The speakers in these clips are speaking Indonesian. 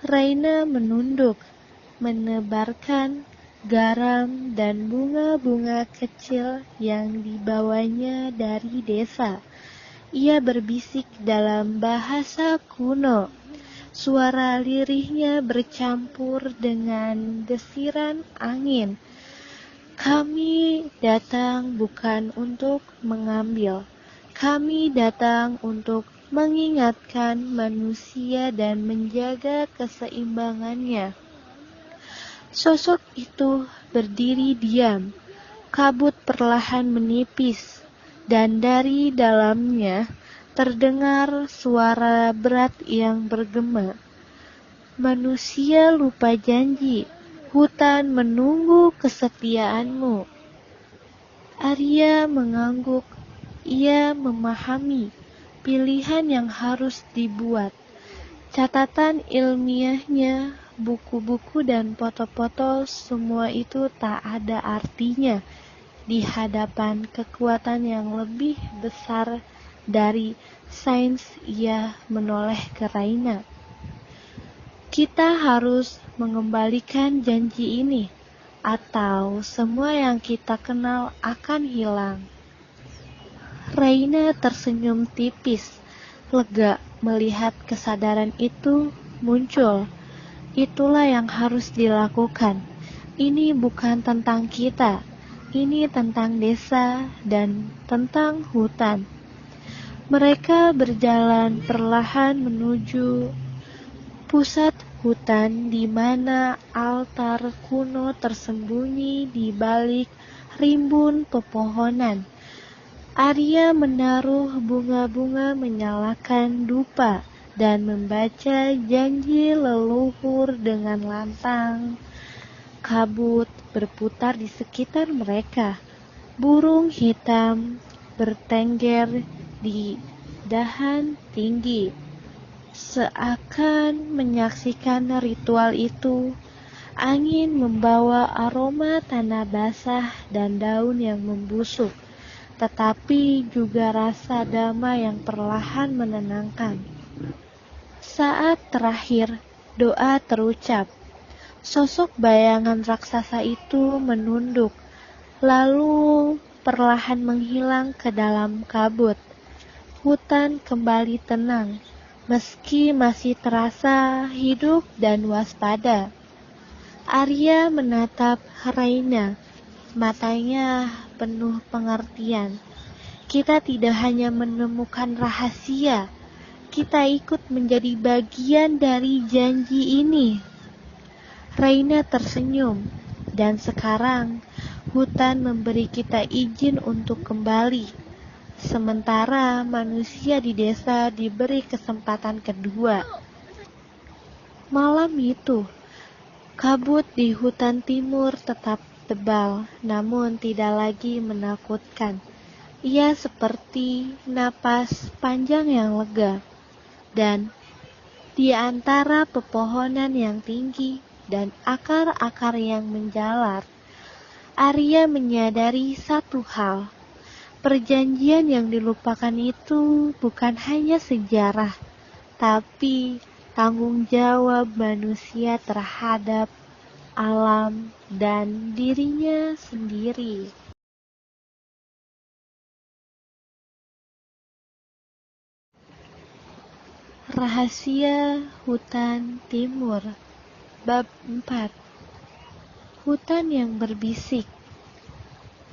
Raina menunduk, menebarkan garam dan bunga-bunga kecil yang dibawanya dari desa. Ia berbisik dalam bahasa kuno. Suara lirihnya bercampur dengan desiran angin. Kami datang bukan untuk mengambil. Kami datang untuk mengingatkan manusia dan menjaga keseimbangannya. Sosok itu berdiri diam. Kabut perlahan menipis, dan dari dalamnya terdengar suara berat yang bergema. Manusia lupa janji, hutan menunggu kesetiaanmu. Arya mengangguk, ia memahami pilihan yang harus dibuat. Catatan ilmiahnya, buku-buku dan foto-foto, semua itu tak ada artinya di hadapan kekuatan yang lebih besar dari sains. Ia menoleh ke Raina. Kita harus mengembalikan janji ini, atau semua yang kita kenal akan hilang. Raina tersenyum tipis, lega melihat kesadaran itu muncul. Itulah yang harus dilakukan. Ini bukan tentang kita, ini tentang desa dan tentang hutan. Mereka berjalan perlahan menuju pusat hutan di mana altar kuno tersembunyi di balik rimbun pepohonan. Arya menaruh bunga-bunga, menyalakan dupa, dan membaca janji leluhur dengan lantang. Kabut berputar di sekitar mereka. Burung hitam bertengger di dahan tinggi. Seakan menyaksikan ritual itu, angin membawa aroma tanah basah dan daun yang membusuk, tetapi juga rasa damai yang perlahan menenangkan. Saat terakhir, doa terucap. Sosok bayangan raksasa itu menunduk, lalu perlahan menghilang ke dalam kabut. Hutan kembali tenang, meski masih terasa hidup dan waspada. Arya menatap Raina, matanya penuh pengertian. Kita tidak hanya menemukan rahasia, kita ikut menjadi bagian dari janji ini. Raina tersenyum, dan sekarang hutan memberi kita izin untuk kembali. Sementara manusia di desa diberi kesempatan kedua. Malam itu, kabut di hutan timur tetap tebal, namun tidak lagi menakutkan. Ia seperti napas panjang yang lega. Dan di antara pepohonan yang tinggi dan akar-akar yang menjalar, Arya menyadari satu hal. Perjanjian yang dilupakan itu bukan hanya sejarah, tapi tanggung jawab manusia terhadap alam dan dirinya sendiri. Rahasia Hutan Timur. Bab 4. Hutan yang berbisik.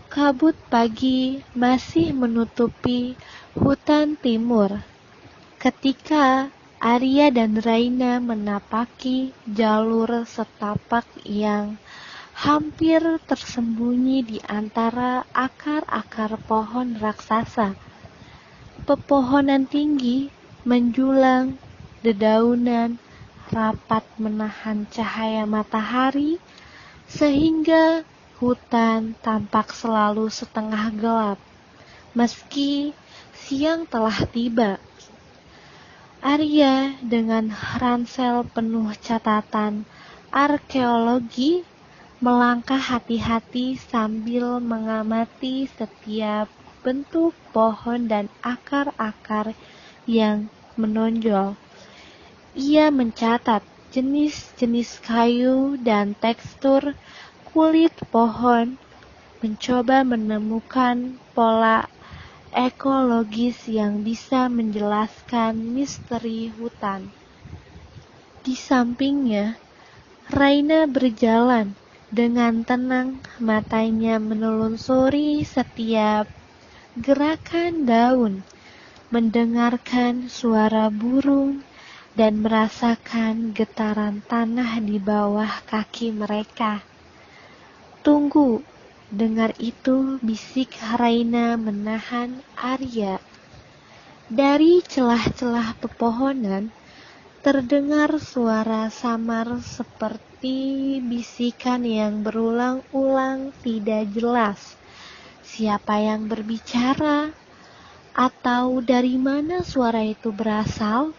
Kabut pagi masih menutupi hutan timur ketika Arya dan Raina menapaki jalur setapak yang hampir tersembunyi di antara akar-akar pohon raksasa. Pepohonan tinggi menjulang, dedaunan rapat menahan cahaya matahari, sehingga hutan tampak selalu setengah gelap, meski siang telah tiba. Arya dengan ransel penuh catatan arkeologi melangkah hati-hati sambil mengamati setiap bentuk pohon dan akar-akar yang menonjol. Ia mencatat jenis-jenis kayu dan tekstur kulit pohon, mencoba menemukan pola ekologis yang bisa menjelaskan misteri hutan. Di sampingnya, Raina berjalan dengan tenang, matanya menelusuri setiap gerakan daun, mendengarkan suara burung, dan merasakan getaran tanah di bawah kaki mereka. "Tunggu!" Dengar itu, bisik Raina menahan Arya. Dari celah-celah pepohonan, terdengar suara samar seperti bisikan yang berulang-ulang tidak jelas. Siapa yang berbicara? Atau dari mana suara itu berasal?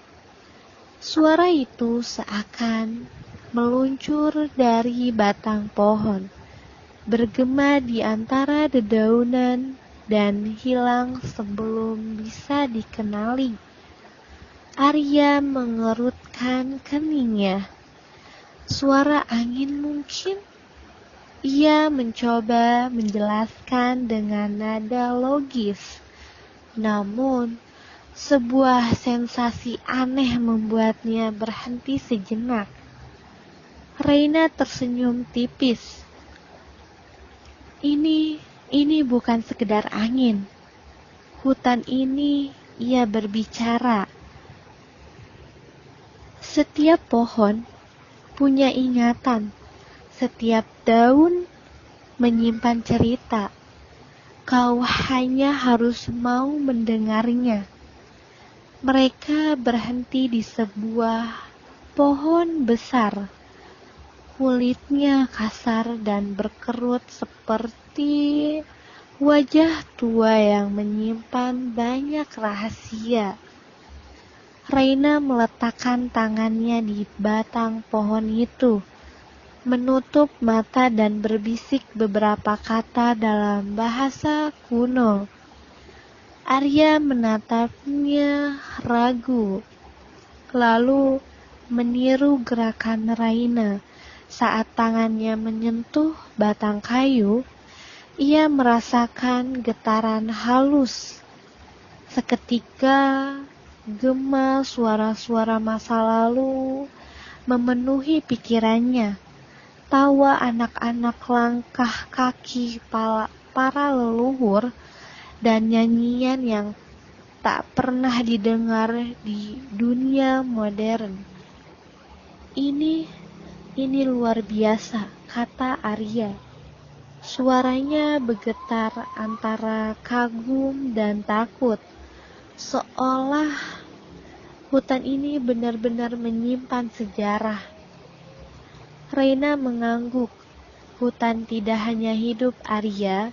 Suara itu seakan meluncur dari batang pohon, bergema di antara dedaunan dan hilang sebelum bisa dikenali. Arya mengerutkan keningnya. Suara angin mungkin? Ia mencoba menjelaskan dengan nada logis. Namun, sebuah sensasi aneh membuatnya berhenti sejenak. Raina tersenyum tipis. Ini bukan sekedar angin. Hutan ini, ia berbicara. Setiap pohon punya ingatan. Setiap daun menyimpan cerita. Kau hanya harus mau mendengarnya. Mereka berhenti di sebuah pohon besar. Kulitnya kasar dan berkerut seperti wajah tua yang menyimpan banyak rahasia. Raina meletakkan tangannya di batang pohon itu, menutup mata dan berbisik beberapa kata dalam bahasa kuno. Arya menatapnya ragu, lalu meniru gerakan Raina. Saat tangannya menyentuh batang kayu, ia merasakan getaran halus. Seketika, gema suara-suara masa lalu memenuhi pikirannya. Tawa anak-anak, langkah kaki para leluhur, dan nyanyian yang tak pernah didengar di dunia modern. Ini luar biasa, kata Arya. Suaranya bergetar antara kagum dan takut, seolah hutan ini benar-benar menyimpan sejarah. Raina mengangguk. Hutan tidak hanya hidup, Arya.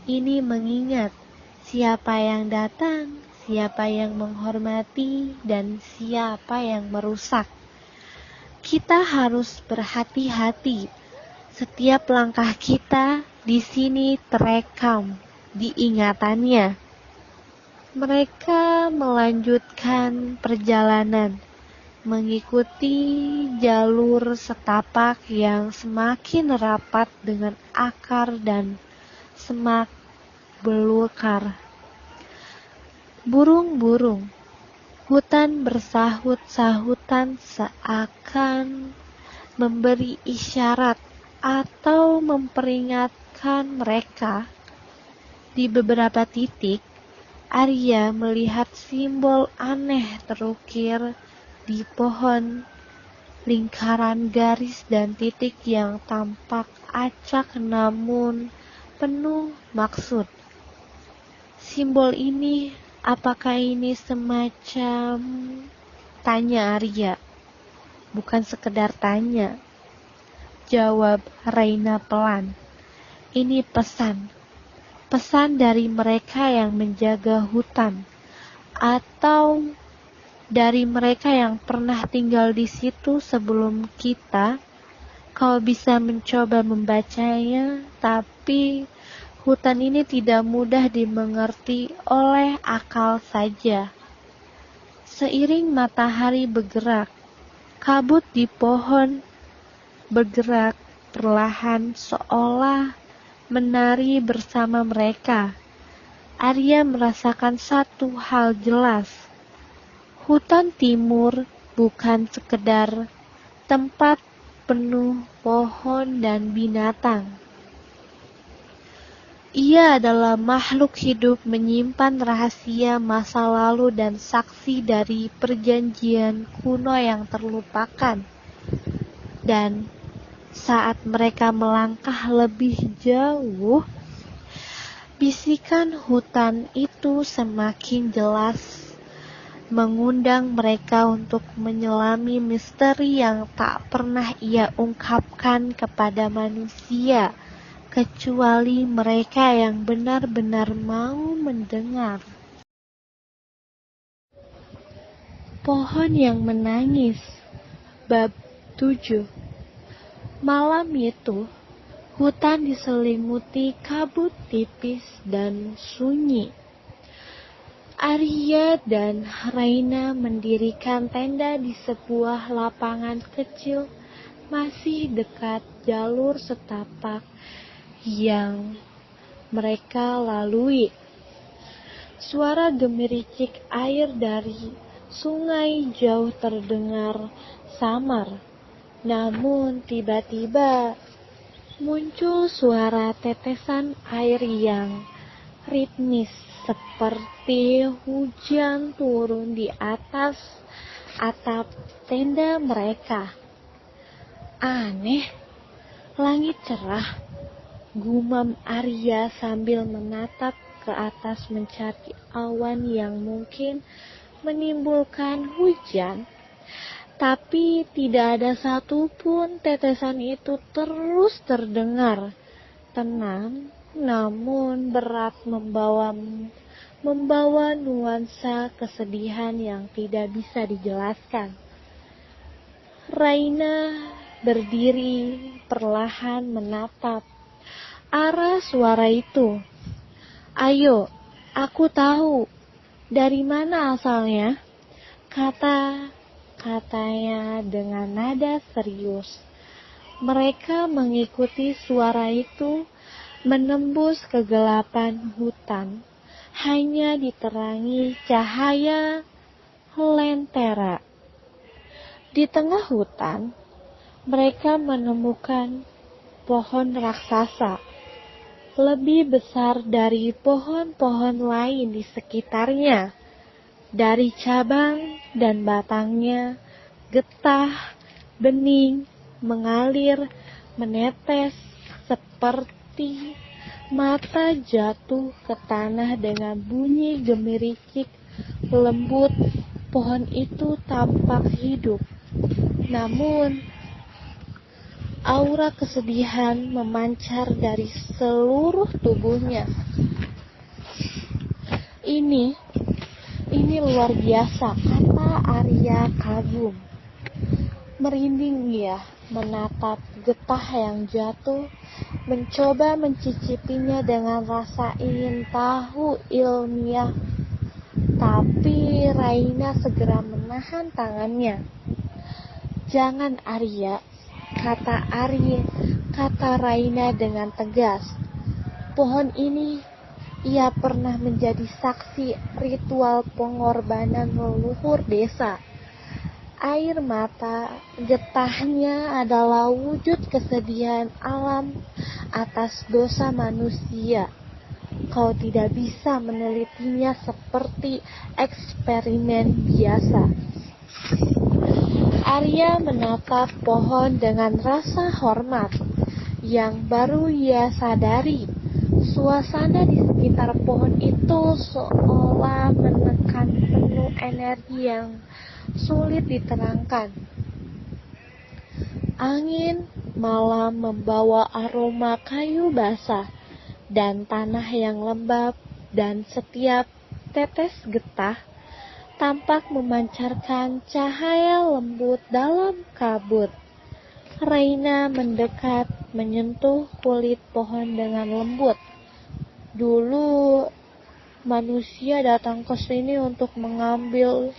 Ini mengingat siapa yang datang, siapa yang menghormati, dan siapa yang merusak. Kita harus berhati-hati. Setiap langkah kita di sini terekam di ingatannya. Mereka melanjutkan perjalanan, mengikuti jalur setapak yang semakin rapat dengan akar dan semak belukar. Burung-burung hutan bersahut-sahutan seakan memberi isyarat atau memperingatkan mereka. Di beberapa titik, Arya melihat simbol aneh terukir di pohon, lingkaran garis dan titik yang tampak acak namun penuh maksud. Simbol ini, apakah ini semacam? Tanya Arya. Bukan sekedar tanya, jawab Raina pelan. Ini pesan dari mereka yang menjaga hutan, atau dari mereka yang pernah tinggal di situ sebelum kita. Kau bisa mencoba membacanya, tapi hutan ini tidak mudah dimengerti oleh akal saja. Seiring matahari bergerak, Kabut di pohon bergerak perlahan seolah menari bersama mereka. Arya merasakan satu hal jelas. Hutan timur bukan sekedar tempat penuh pohon dan binatang. Ia adalah makhluk hidup menyimpan rahasia masa lalu dan saksi dari perjanjian kuno yang terlupakan. Dan saat mereka melangkah lebih jauh, bisikan hutan itu semakin jelas, mengundang mereka untuk menyelami misteri yang tak pernah ia ungkapkan kepada manusia, kecuali mereka yang benar-benar mau mendengar. Pohon yang menangis. Bab 7. Malam itu, hutan diselimuti kabut tipis dan sunyi. Arya dan Raina mendirikan tenda di sebuah lapangan kecil masih dekat jalur setapak yang mereka lalui. Suara gemericik air dari sungai jauh terdengar samar. Namun tiba-tiba muncul suara tetesan air yang ritmis seperti hujan turun di atas atap tenda mereka. Aneh, langit cerah, gumam Arya sambil menatap ke atas mencari awan yang mungkin menimbulkan hujan. Tapi tidak ada satupun tetesan itu terus terdengar. Tenang, namun berat membawa nuansa kesedihan yang tidak bisa dijelaskan. Raina berdiri perlahan menatap arah suara itu. Ayo, aku tahu dari mana asalnya, katanya dengan nada serius. Mereka mengikuti suara itu menembus kegelapan hutan, hanya diterangi cahaya lentera. Di tengah hutan, mereka menemukan pohon raksasa, lebih besar dari pohon-pohon lain di sekitarnya. Dari cabang dan batangnya, getah bening mengalir menetes seperti mata jatuh ke tanah dengan bunyi gemericik lembut. Pohon itu tampak hidup, namun aura kesedihan memancar dari seluruh tubuhnya. Ini luar biasa, kata Arya kagum. Merinding ia menatap getah yang jatuh, mencoba mencicipinya dengan rasa ingin tahu ilmiah. Tapi Raina segera menahan tangannya. Jangan Arya, kata Raina dengan tegas. Pohon ini, ia pernah menjadi saksi ritual pengorbanan leluhur desa. Air mata getahnya adalah wujud kesedihan alam atas dosa manusia. Kau tidak bisa menelitinya seperti eksperimen biasa. Arya menatap pohon dengan rasa hormat yang baru ia sadari. Suasana di sekitar pohon itu seolah menekan penuh energi yang sulit diterangkan. Angin malam membawa aroma kayu basah dan tanah yang lembab, dan setiap tetes getah tampak memancarkan cahaya lembut dalam kabut. Raina mendekat, menyentuh kulit pohon dengan lembut. Dulu manusia datang ke sini untuk mengambil,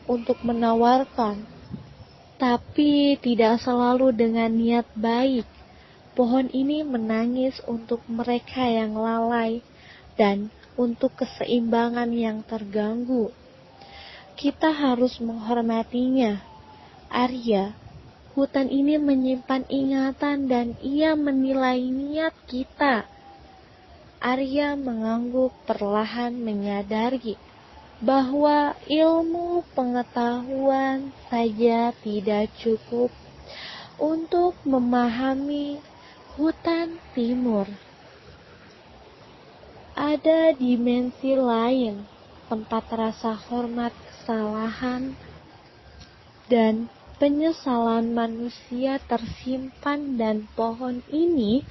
untuk menawarkan. Tapi tidak selalu dengan niat baik. Pohon ini menangis untuk mereka yang lalai dan untuk keseimbangan yang terganggu. Kita harus menghormatinya. Arya, hutan ini menyimpan ingatan dan ia menilai niat kita. Arya mengangguk, perlahan menyadari bahwa ilmu pengetahuan saja tidak cukup untuk memahami hutan timur. Ada dimensi lain, tempat rasa hormat kesalahan dan penyesalan manusia tersimpan, dan pohon ini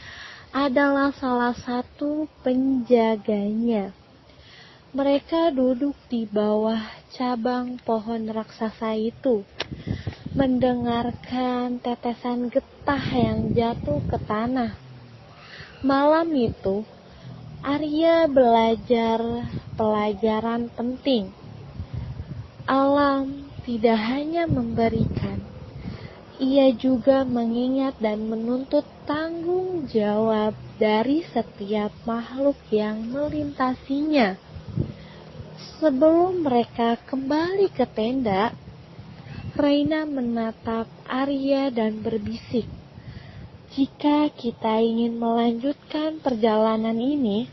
adalah salah satu penjaganya. Mereka duduk di bawah cabang pohon raksasa itu, mendengarkan tetesan getah yang jatuh ke tanah. Malam itu, Arya belajar pelajaran penting. Alam tidak hanya memberikan, ia juga mengingat dan menuntut tanggung jawab dari setiap makhluk yang melintasinya. Sebelum mereka kembali ke tenda, Raina menatap Arya dan berbisik, "Jika kita ingin melanjutkan perjalanan ini,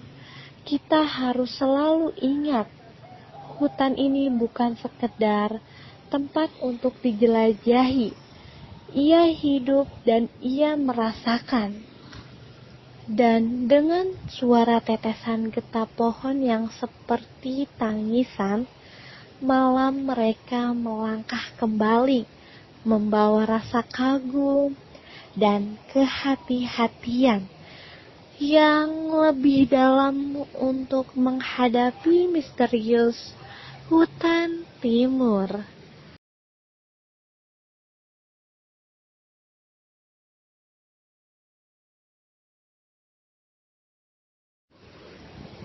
kita harus selalu ingat, hutan ini bukan sekedar tempat untuk dijelajahi. Ia hidup dan ia merasakan." Dan dengan suara tetesan getah pohon yang seperti tangisan, malam mereka melangkah kembali, membawa rasa kagum dan kehati-hatian yang lebih dalam untuk menghadapi misterius hutan timur.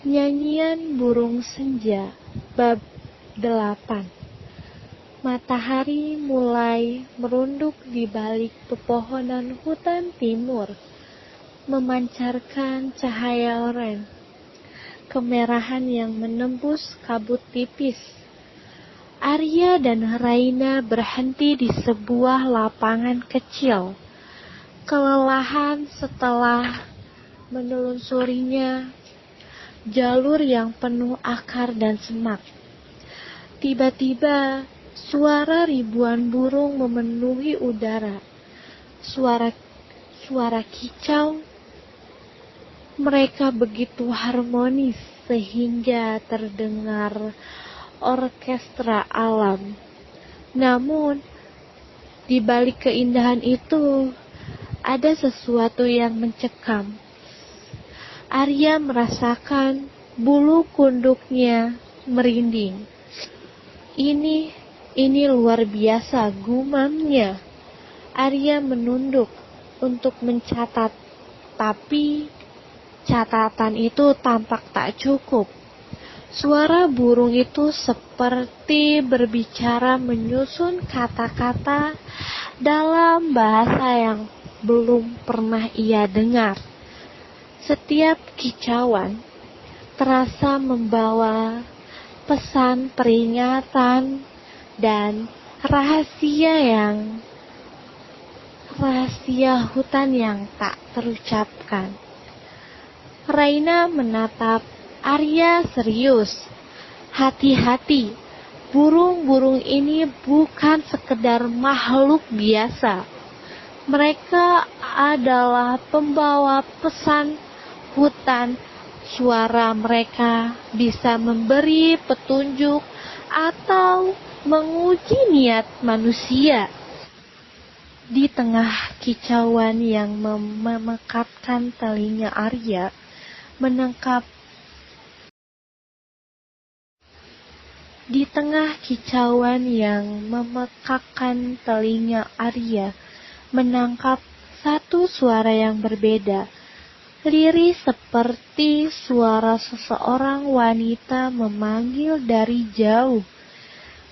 Nyanyian Burung Senja, Bab 8. Matahari mulai merunduk di balik pepohonan hutan timur, memancarkan cahaya oranye, kemerahan yang menembus kabut tipis. Arya dan Raina berhenti di sebuah lapangan kecil, kelelahan setelah menelusurinya jalur yang penuh akar dan semak. Tiba-tiba, suara ribuan burung memenuhi udara. Suara kicau mereka begitu harmonis sehingga terdengar orkestra alam. Namun, di balik keindahan itu, ada sesuatu yang mencekam. Arya merasakan bulu kunduknya merinding. Ini luar biasa, gumamnya. Arya menunduk untuk mencatat, tapi catatan itu tampak tak cukup. Suara burung itu seperti berbicara menyusun kata-kata dalam bahasa yang belum pernah ia dengar. Setiap kicauan terasa membawa pesan peringatan dan rahasia hutan yang tak terucapkan. Raina menatap Arya serius. "Hati-hati, burung-burung ini bukan sekedar makhluk biasa. Mereka adalah pembawa pesan hutan. Suara mereka bisa memberi petunjuk atau menguji niat manusia." Di tengah kicauan yang memekakkan telinga Arya menangkap satu suara yang berbeda, lirih seperti suara seseorang wanita memanggil dari jauh.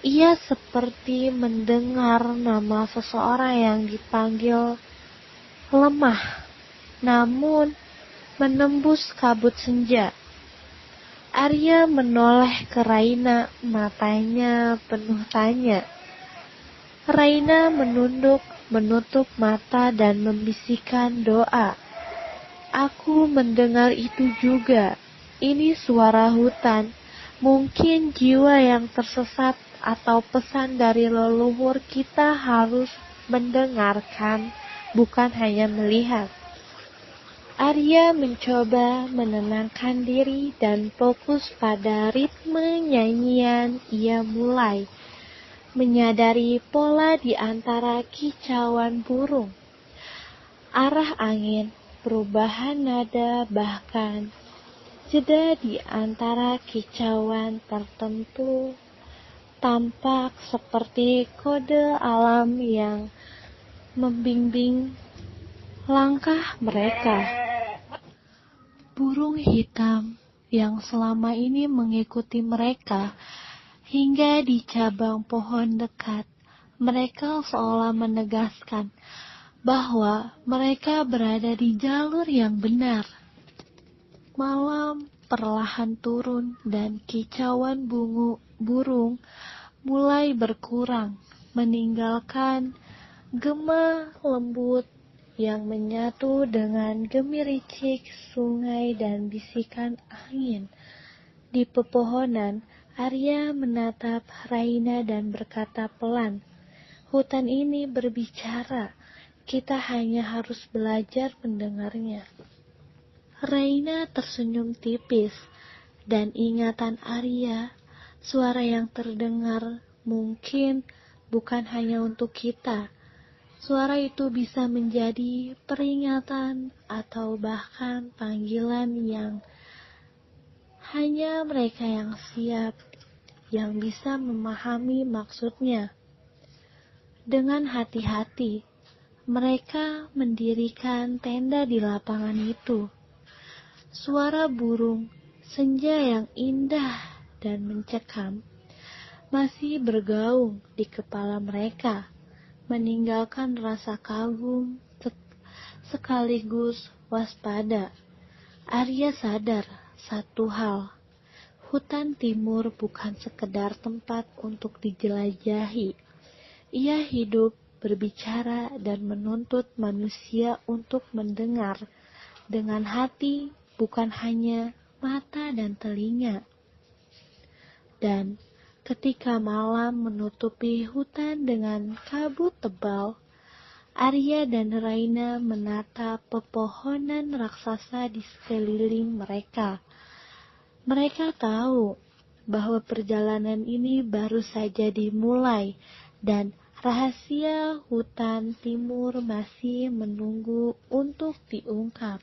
Ia seperti mendengar nama seseorang yang dipanggil lemah, namun menembus kabut senja. Arya menoleh ke Raina, matanya penuh tanya. Raina menunduk, menutup mata dan membisikkan doa. Aku mendengar itu juga. Ini suara hutan. Mungkin jiwa yang tersesat atau pesan dari leluhur. Kita harus mendengarkan, bukan hanya melihat. Arya mencoba menenangkan diri dan fokus pada ritme nyanyian. Ia mulai menyadari pola di antara kicauan burung, arah angin, perubahan nada, bahkan jeda di antara kicauan tertentu tampak seperti kode alam yang membimbing langkah mereka. Burung hitam yang selama ini mengikuti mereka hingga di cabang pohon dekat, mereka seolah menegaskan bahwa mereka berada di jalur yang benar. Malam perlahan turun dan kicauan burung mulai berkurang, meninggalkan gema lembut yang menyatu dengan gemericik sungai dan bisikan angin. Di pepohonan, Arya menatap Raina dan berkata pelan, "Hutan ini berbicara, kita hanya harus belajar mendengarnya." Raina tersenyum tipis, dan ingatan Arya, suara yang terdengar mungkin bukan hanya untuk kita. Suara itu bisa menjadi peringatan atau bahkan panggilan yang hanya mereka yang siap, yang bisa memahami maksudnya. Dengan hati-hati, mereka mendirikan tenda di lapangan itu. Suara burung senja yang indah dan mencekam masih bergaung di kepala mereka, meninggalkan rasa kagum sekaligus waspada. Arya sadar satu hal, hutan timur bukan sekedar tempat untuk dijelajahi. Ia hidup, berbicara, dan menuntut manusia untuk mendengar dengan hati, bukan hanya mata dan telinga. Dan ketika malam menutupi hutan dengan kabut tebal, Arya dan Raina menatap pepohonan raksasa di sekeliling mereka. Mereka tahu bahwa perjalanan ini baru saja dimulai dan rahasia hutan timur masih menunggu untuk diungkap.